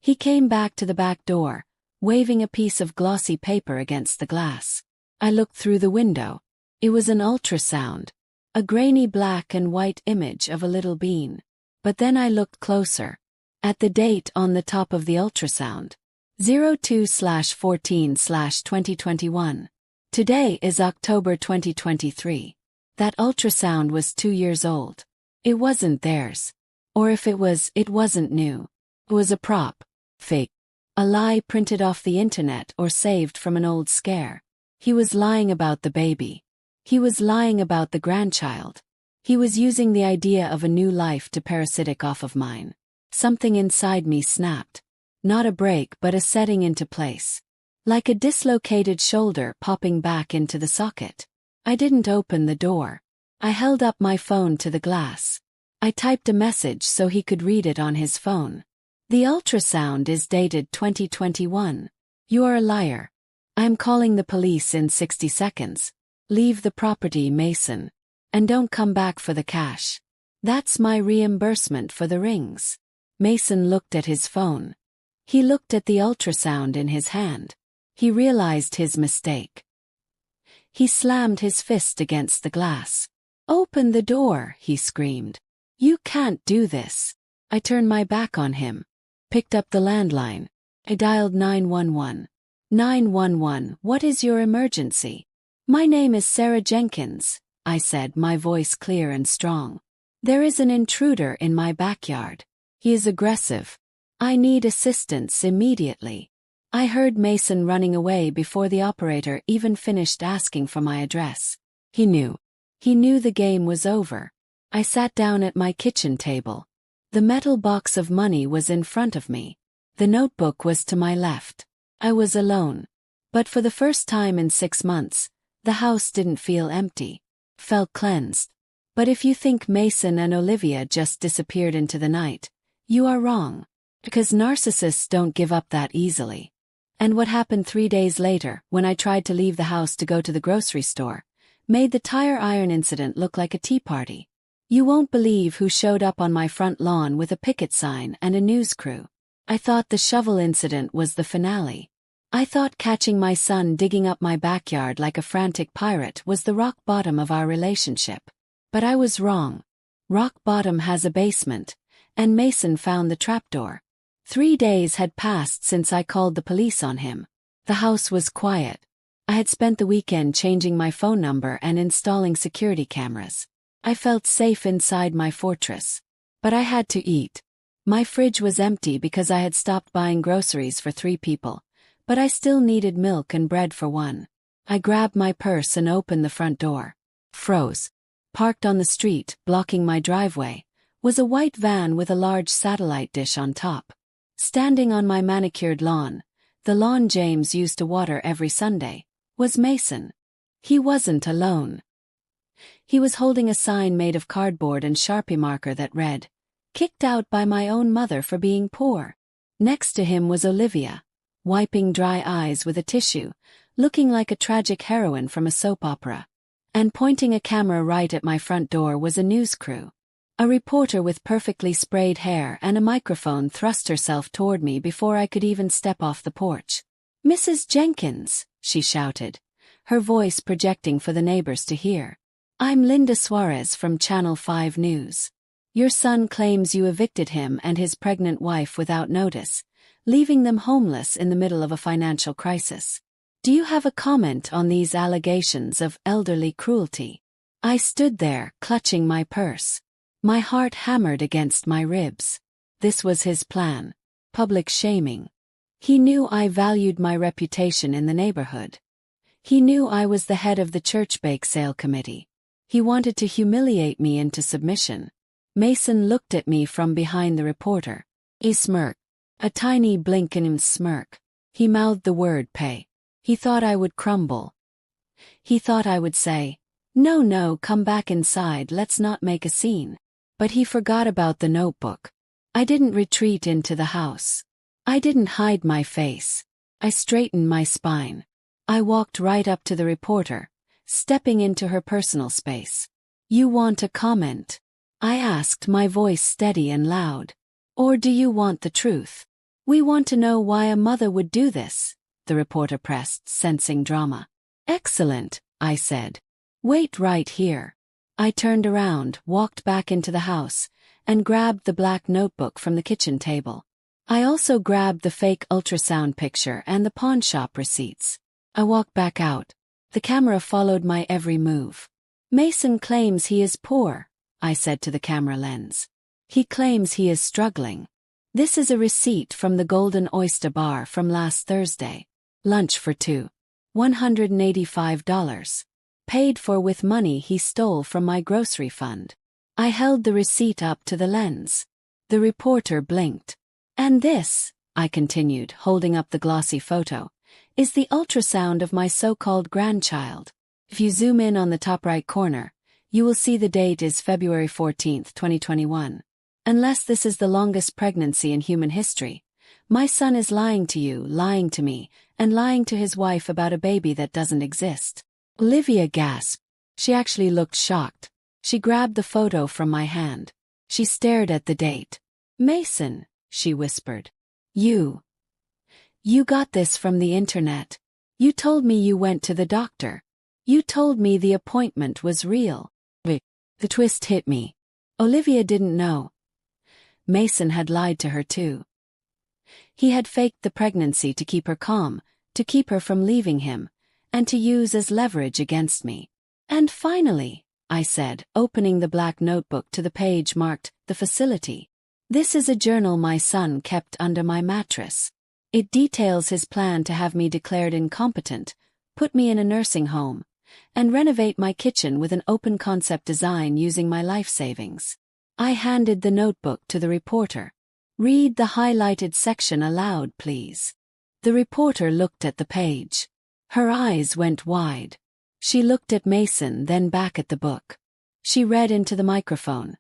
He came back to the back door, waving a piece of glossy paper against the glass. I looked through the window. It was an ultrasound, a grainy black and white image of a little bean. But then I looked closer. At the date on the top of the ultrasound. 02/14/2021. Today is October 2023. That ultrasound was 2 years old. It wasn't theirs. Or if it was, it wasn't new. It was a prop. Fake. A lie printed off the internet or saved from an old scare. He was lying about the baby. He was lying about the grandchild. He was using the idea of a new life to parasitic off of mine. Something inside me snapped. Not a break but a setting into place. Like a dislocated shoulder popping back into the socket. I didn't open the door. I held up my phone to the glass. I typed a message so he could read it on his phone. The ultrasound is dated 2021. You are a liar. I'm calling the police in 60 seconds. Leave the property, Mason. And don't come back for the cash. That's my reimbursement for the rings. Mason looked at his phone. He looked at the ultrasound in his hand. He realized his mistake. He slammed his fist against the glass. Open the door, he screamed. You can't do this. I turned my back on him. Picked up the landline. I dialed 911. 911, what is your emergency? My name is Sarah Jenkins, I said, my voice clear and strong. There is an intruder in my backyard. He is aggressive. I need assistance immediately. I heard Mason running away before the operator even finished asking for my address. He knew. He knew the game was over. I sat down at my kitchen table. The metal box of money was in front of me. The notebook was to my left. I was alone. But for the first time in 6 months, the house didn't feel empty. Felt cleansed. But if you think Mason and Olivia just disappeared into the night, you are wrong. Because narcissists don't give up that easily. And what happened 3 days later, when I tried to leave the house to go to the grocery store, made the tire iron incident look like a tea party. You won't believe who showed up on my front lawn with a picket sign and a news crew. I thought the shovel incident was the finale. I thought catching my son digging up my backyard like a frantic pirate was the rock bottom of our relationship. But I was wrong. Rock bottom has a basement, and Mason found the trapdoor. 3 days had passed since I called the police on him. The house was quiet. I had spent the weekend changing my phone number and installing security cameras. I felt safe inside my fortress. But I had to eat. My fridge was empty because I had stopped buying groceries for 3 people, but I still needed milk and bread for 1. I grabbed my purse and opened the front door. Froze. Parked on the street, blocking my driveway, was a white van with a large satellite dish on top. Standing on my manicured lawn, the lawn James used to water every Sunday, was Mason. He wasn't alone. He was holding a sign made of cardboard and Sharpie marker that read, "Kicked out by my own mother for being poor." Next to him was Olivia, wiping dry eyes with a tissue, looking like a tragic heroine from a soap opera. And pointing a camera right at my front door was a news crew. A reporter with perfectly sprayed hair and a microphone thrust herself toward me before I could even step off the porch. "Mrs. Jenkins," she shouted, her voice projecting for the neighbors to hear. "I'm Linda Suarez from Channel 5 News. Your son claims you evicted him and his pregnant wife without notice, leaving them homeless in the middle of a financial crisis. Do you have a comment on these allegations of elderly cruelty?" I stood there, clutching my purse. My heart hammered against my ribs. This was his plan. Public shaming. He knew I valued my reputation in the neighborhood. He knew I was the head of the church bake sale committee. He wanted to humiliate me into submission. Mason looked at me from behind the reporter. He smirked. A tiny blink in him smirk. He mouthed the word pay. He thought I would crumble. He thought I would say, No, come back inside, let's not make a scene." But he forgot about the notebook. I didn't retreat into the house. I didn't hide my face. I straightened my spine. I walked right up to the reporter, stepping into her personal space. "You want a comment?" I asked, my voice steady and loud. "Or do you want the truth?" "We want to know why a mother would do this," the reporter pressed, sensing drama. "Excellent," I said. "Wait right here." I turned around, walked back into the house, and grabbed the black notebook from the kitchen table. I also grabbed the fake ultrasound picture and the pawn shop receipts. I walked back out. The camera followed my every move. "Mason claims he is poor," I said to the camera lens. "He claims he is struggling. This is a receipt from the Golden Oyster Bar from last Thursday. Lunch for 2. $185. Paid for with money he stole from my grocery fund." I held the receipt up to the lens. The reporter blinked. "And this," I continued, holding up the glossy photo, "is the ultrasound of my so-called grandchild. If you zoom in on the top right corner, you will see the date is February 14, 2021. Unless this is the longest pregnancy in human history, my son is lying to you, lying to me, and lying to his wife about a baby that doesn't exist." Olivia gasped. She actually looked shocked. She grabbed the photo from my hand. She stared at the date. "Mason," she whispered. You got this from the internet. You told me you went to the doctor. You told me the appointment was real." The twist hit me. Olivia didn't know. Mason had lied to her too. He had faked the pregnancy to keep her calm, to keep her from leaving him, and to use as leverage against me. "And finally," I said, opening the black notebook to the page marked, "The Facility." "This is a journal my son kept under my mattress. It details his plan to have me declared incompetent, put me in a nursing home, and renovate my kitchen with an open-concept design using my life savings." I handed the notebook to the reporter. "Read the highlighted section aloud, please." The reporter looked at the page. Her eyes went wide. She looked at Mason, then back at the book. She read into the microphone.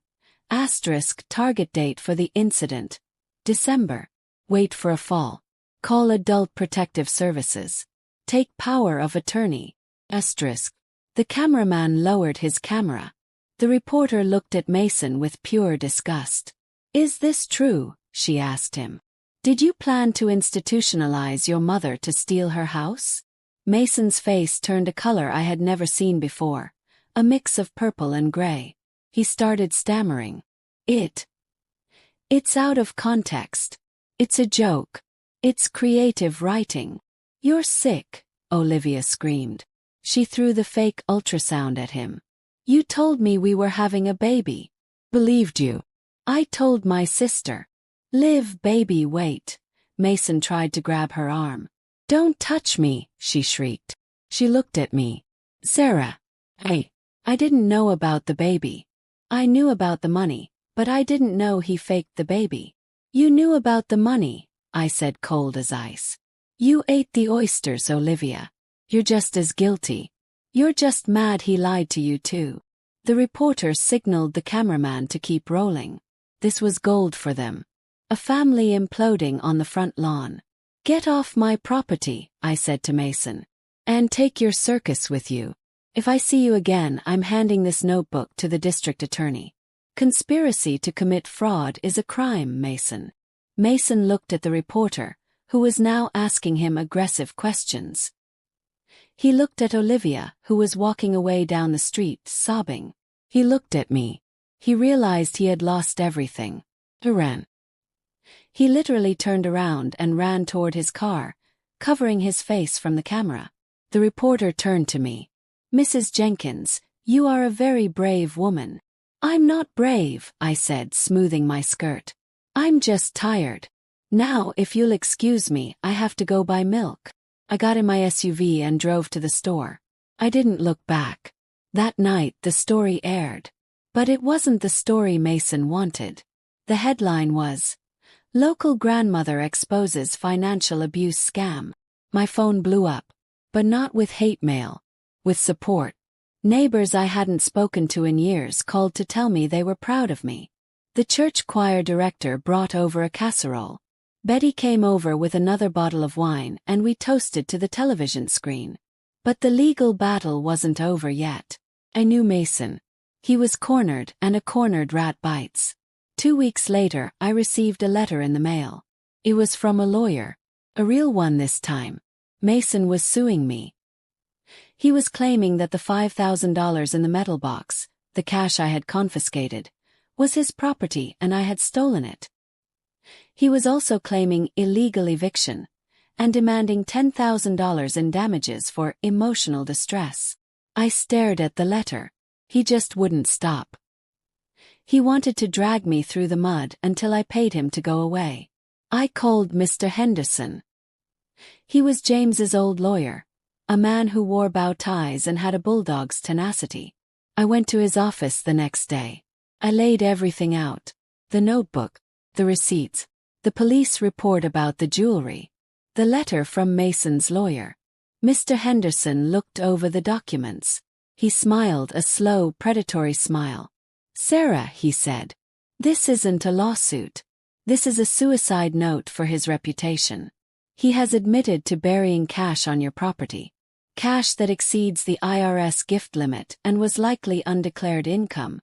Target date for the incident. December. Wait for a fall. Call Adult Protective Services. Take power of attorney. The cameraman lowered his camera. The reporter looked at Mason with pure disgust. "Is this true?" she asked him. Did you plan to institutionalize your mother to steal her house? Mason's face turned a color I had never seen before, a mix of purple and gray. He started stammering. It's out of context. It's a joke. It's creative writing. You're sick, Olivia screamed. She threw the fake ultrasound at him. You told me we were having a baby. Believed you. I told my sister. Liv, baby, wait. Mason tried to grab her arm. Don't touch me, she shrieked. She looked at me. Sarah. Hey. I didn't know about the baby. I knew about the money, but I didn't know he faked the baby. You knew about the money, I said, cold as ice. You ate the oysters, Olivia. You're just as guilty. You're just mad he lied to you too. The reporter signaled the cameraman to keep rolling. This was gold for them. A family imploding on the front lawn. Get off my property, I said to Mason. And take your circus with you. If I see you again, I'm handing this notebook to the district attorney. Conspiracy to commit fraud is a crime, Mason. Mason looked at the reporter, who was now asking him aggressive questions. He looked at Olivia, who was walking away down the street, sobbing. He looked at me. He realized he had lost everything. He ran. He literally turned around and ran toward his car, covering his face from the camera. The reporter turned to me. Mrs. Jenkins, you are a very brave woman. I'm not brave, I said, smoothing my skirt. I'm just tired. Now, if you'll excuse me, I have to go buy milk. I got in my SUV and drove to the store. I didn't look back. That night, the story aired. But it wasn't the story Mason wanted. The headline was, Local Grandmother Exposes Financial Abuse Scam. My phone blew up. But not with hate mail. With support. Neighbors I hadn't spoken to in years called to tell me they were proud of me. The church choir director brought over a casserole. Betty came over with another bottle of wine and we toasted to the television screen. But the legal battle wasn't over yet. I knew Mason. He was cornered and a cornered rat bites. 2 weeks later, I received a letter in the mail. It was from a lawyer. A real one this time. Mason was suing me. He was claiming that the $5,000 in the metal box, the cash I had confiscated, was his property and I had stolen it. He was also claiming illegal eviction and demanding $10,000 in damages for emotional distress. I stared at the letter. He just wouldn't stop. He wanted to drag me through the mud until I paid him to go away. I called Mr. Henderson. He was James's old lawyer. A man who wore bow ties and had a bulldog's tenacity. I went to his office the next day. I laid everything out. The notebook, the receipts, the police report about the jewelry, the letter from Mason's lawyer. Mr. Henderson looked over the documents. He smiled a slow, predatory smile. Sarah, he said, this isn't a lawsuit. This is a suicide note for his reputation. He has admitted to burying cash on your property. Cash that exceeds the IRS gift limit and was likely undeclared income.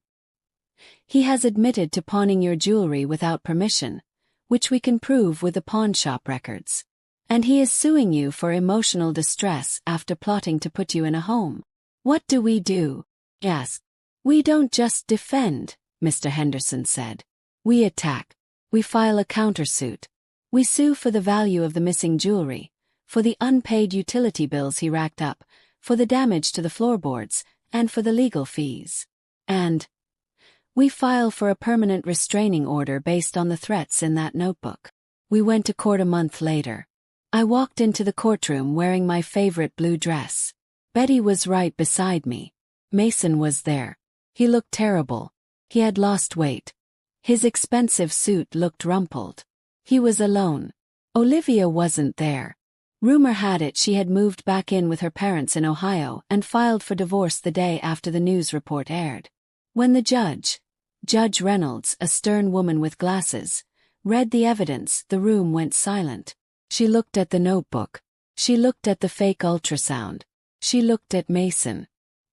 He has admitted to pawning your jewelry without permission, which we can prove with the pawn shop records. And he is suing you for emotional distress after plotting to put you in a home. What do we do? Yes. We don't just defend, Mr. Henderson said. We attack. We file a countersuit. We sue for the value of the missing jewelry, for the unpaid utility bills he racked up, for the damage to the floorboards, and for the legal fees. And we file for a permanent restraining order based on the threats in that notebook. We went to court a month later. I walked into the courtroom wearing my favorite blue dress. Betty was right beside me. Mason was there. He looked terrible. He had lost weight. His expensive suit looked rumpled. He was alone. Olivia wasn't there. Rumor had it she had moved back in with her parents in Ohio and filed for divorce the day after the news report aired. When the Judge Reynolds, a stern woman with glasses, read the evidence, the room went silent. She looked at the notebook. She looked at the fake ultrasound. She looked at Mason.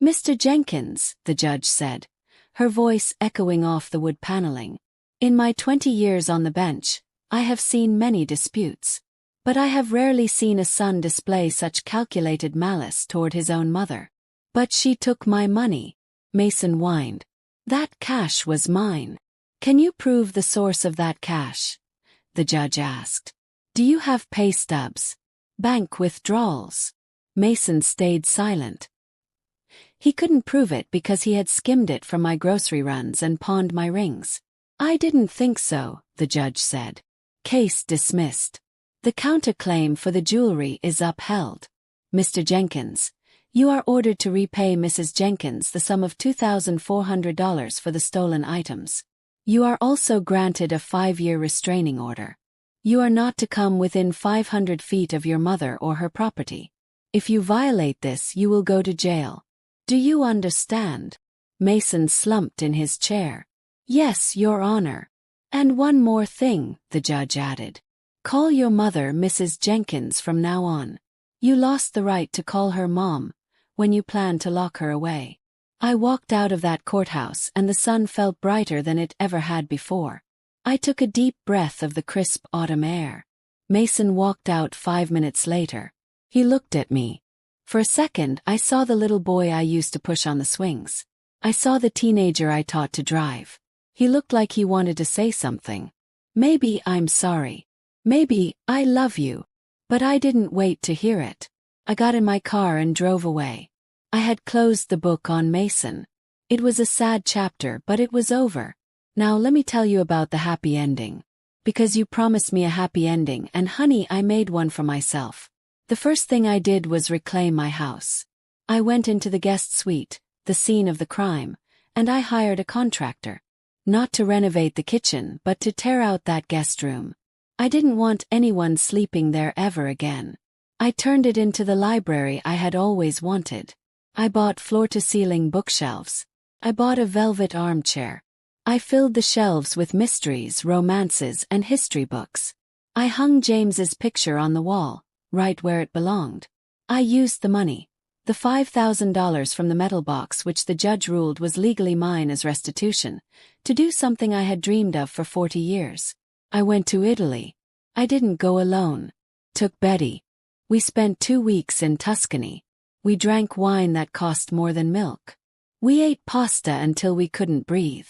Mr. Jenkins, the judge said, her voice echoing off the wood paneling. In my 20 years on the bench, I have seen many disputes. But I have rarely seen a son display such calculated malice toward his own mother. But she took my money, Mason whined. That cash was mine. Can you prove the source of that cash? The judge asked. Do you have pay stubs? Bank withdrawals? Mason stayed silent. He couldn't prove it because he had skimmed it from my grocery runs and pawned my rings. I didn't think so, the judge said. Case dismissed. The counterclaim for the jewelry is upheld. Mr. Jenkins, you are ordered to repay Mrs. Jenkins the sum of $2,400 for the stolen items. You are also granted a 5-year restraining order. You are not to come within 500 feet of your mother or her property. If you violate this, you will go to jail. Do you understand? Mason slumped in his chair. Yes, Your Honor. And one more thing, the judge added. Call your mother Mrs. Jenkins from now on. You lost the right to call her Mom when you planned to lock her away. I walked out of that courthouse and the sun felt brighter than it ever had before. I took a deep breath of the crisp autumn air. Mason walked out 5 minutes later. He looked at me. For a second, I saw the little boy I used to push on the swings. I saw the teenager I taught to drive. He looked like he wanted to say something. Maybe I'm sorry. Maybe I love you. But I didn't wait to hear it. I got in my car and drove away. I had closed the book on Mason. It was a sad chapter, but it was over. Now let me tell you about the happy ending. Because you promised me a happy ending, and honey, I made one for myself. The first thing I did was reclaim my house. I went into the guest suite, the scene of the crime, and I hired a contractor. Not to renovate the kitchen, but to tear out that guest room. I didn't want anyone sleeping there ever again. I turned it into the library I had always wanted. I bought floor-to-ceiling bookshelves. I bought a velvet armchair. I filled the shelves with mysteries, romances, and history books. I hung James's picture on the wall, right where it belonged. I used the money, the $5,000 from the metal box which the judge ruled was legally mine as restitution, to do something I had dreamed of for 40 years. I went to Italy. I didn't go alone. Took Betty. We spent 2 weeks in Tuscany. We drank wine that cost more than milk. We ate pasta until we couldn't breathe.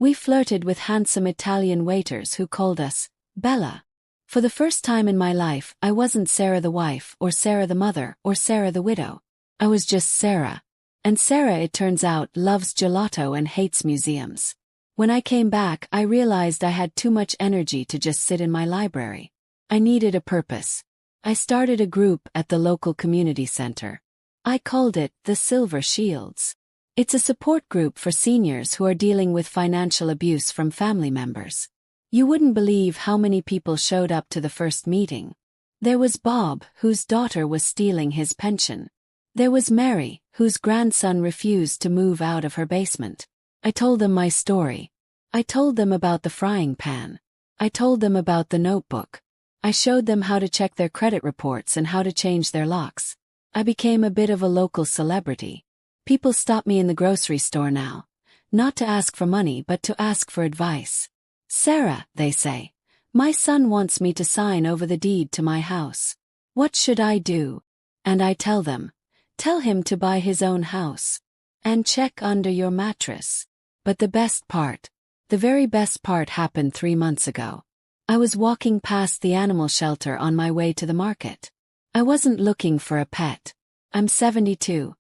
We flirted with handsome Italian waiters who called us Bella. For the first time in my life, I wasn't Sarah the wife, or Sarah the mother, or Sarah the widow. I was just Sarah. And Sarah, it turns out, loves gelato and hates museums. When I came back, I realized I had too much energy to just sit in my library. I needed a purpose. I started a group at the local community center. I called it the Silver Shields. It's a support group for seniors who are dealing with financial abuse from family members. You wouldn't believe how many people showed up to the first meeting. There was Bob, whose daughter was stealing his pension. There was Mary, whose grandson refused to move out of her basement. I told them my story. I told them about the frying pan. I told them about the notebook. I showed them how to check their credit reports and how to change their locks. I became a bit of a local celebrity. People stop me in the grocery store now, not to ask for money but to ask for advice. Sarah, they say, my son wants me to sign over the deed to my house. What should I do? And I tell them, tell him to buy his own house. And check under your mattress. But the best part, the very best part happened 3 months ago. I was walking past the animal shelter on my way to the market. I wasn't looking for a pet. I'm 72.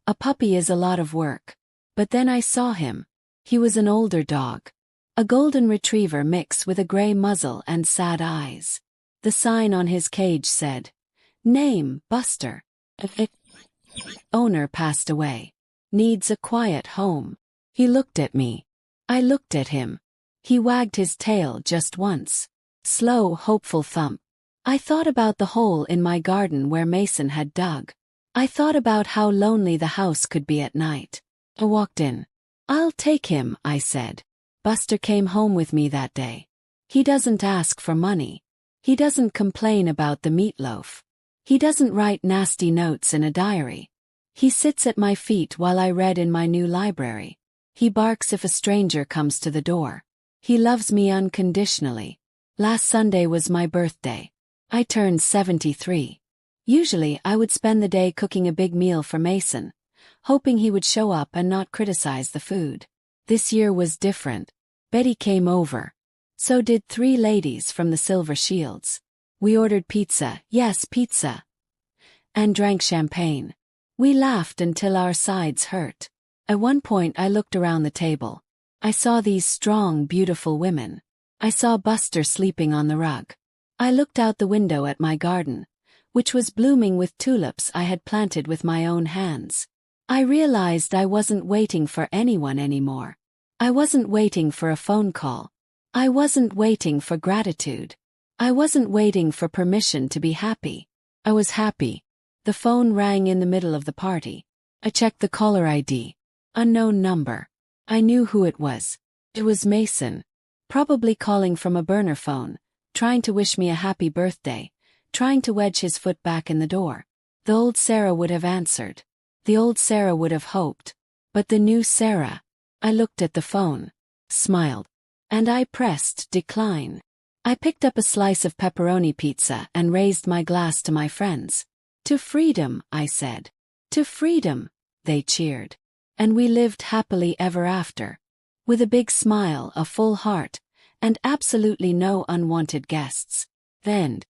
A puppy is a lot of work. But then I saw him. He was an older dog. A golden retriever mix with a gray muzzle and sad eyes. The sign on his cage said, Name, Buster. Owner passed away. Needs a quiet home. He looked at me. I looked at him. He wagged his tail just once. Slow, hopeful thump. I thought about the hole in my garden where Mason had dug. I thought about how lonely the house could be at night. I walked in. I'll take him, I said. Buster came home with me that day. He doesn't ask for money. He doesn't complain about the meatloaf. He doesn't write nasty notes in a diary. He sits at my feet while I read in my new library. He barks if a stranger comes to the door. He loves me unconditionally. Last Sunday was my birthday. I turned 73. Usually I would spend the day cooking a big meal for Mason, hoping he would show up and not criticize the food. This year was different. Betty came over. So did 3 ladies from the Silver Shields. We ordered pizza, yes, pizza, and drank champagne. We laughed until our sides hurt. At one point I looked around the table. I saw these strong, beautiful women. I saw Buster sleeping on the rug. I looked out the window at my garden, which was blooming with tulips I had planted with my own hands. I realized I wasn't waiting for anyone anymore. I wasn't waiting for a phone call. I wasn't waiting for gratitude. I wasn't waiting for permission to be happy. I was happy. The phone rang in the middle of the party. I checked the caller ID. Unknown number. I knew who it was. It was Mason. Probably calling from a burner phone, trying to wish me a happy birthday, trying to wedge his foot back in the door. The old Sarah would have answered. The old Sarah would have hoped. But the new Sarah. I looked at the phone, smiled, and I pressed decline. I picked up a slice of pepperoni pizza and raised my glass to my friends. To freedom, I said. To freedom, they cheered. And we lived happily ever after. With a big smile, a full heart, and absolutely no unwanted guests. The end.